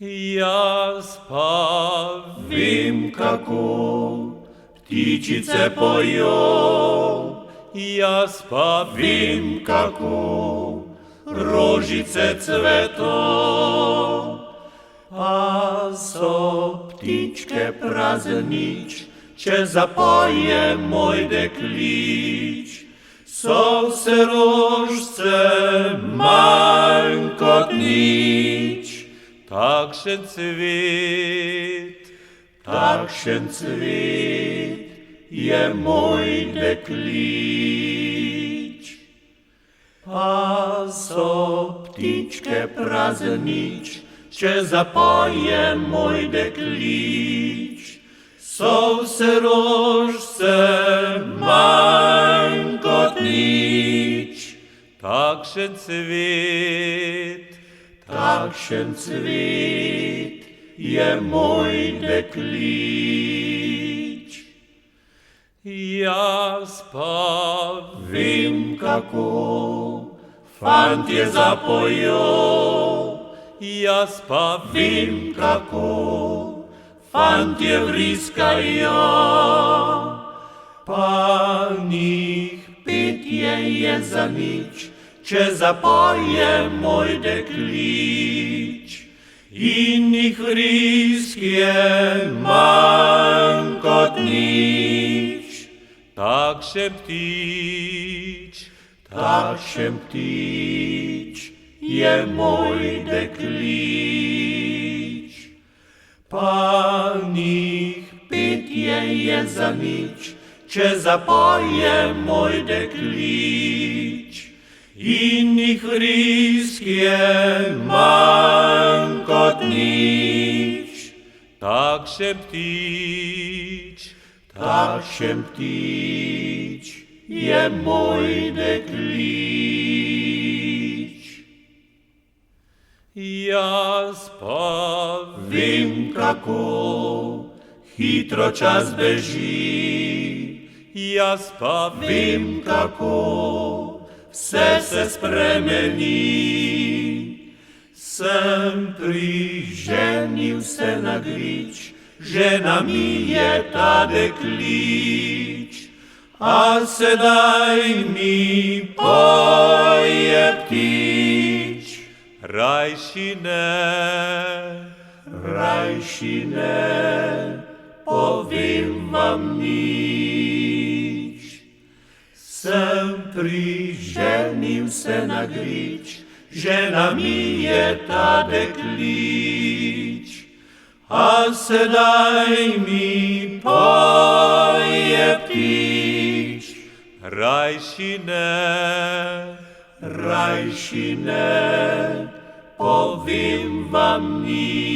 Я Vem kako ptičice pojo, jaz vem kako rožice cveto. Pa so ptičke praznič, če zapoje moj deklič. So vse rožice manj kot nič. takšen cvet je moj deklič. Pa so ptičke praznič, če zapoje moj deklič. So vse rožice manj kot nič. takšen cvet je moj deklič. Jaz vem kako fantje zapojo, jaz vem kako fantje vriskajo. Pa njih petje je za nič, če zapoje moj deklič. In njih vrisk je manj kot nič. takšen ptič je moj deklič. Pa njih petje je za nič, če zapoje moj deklič. In njih vrisk je manj kot nič. takšen ptič je moj deklič. Jaz vem kako hitro čas beži. jaz Vem kako vse se spremeni. Sem priženil se na grič, žena mi je ta deklič. A sedaj mi poje ptič. rajši ne, povem vam nič. Sem priženil se na grič, žena mi je ta deklič. A sedaj mi poje ptič. rajši ne, povem vam nič.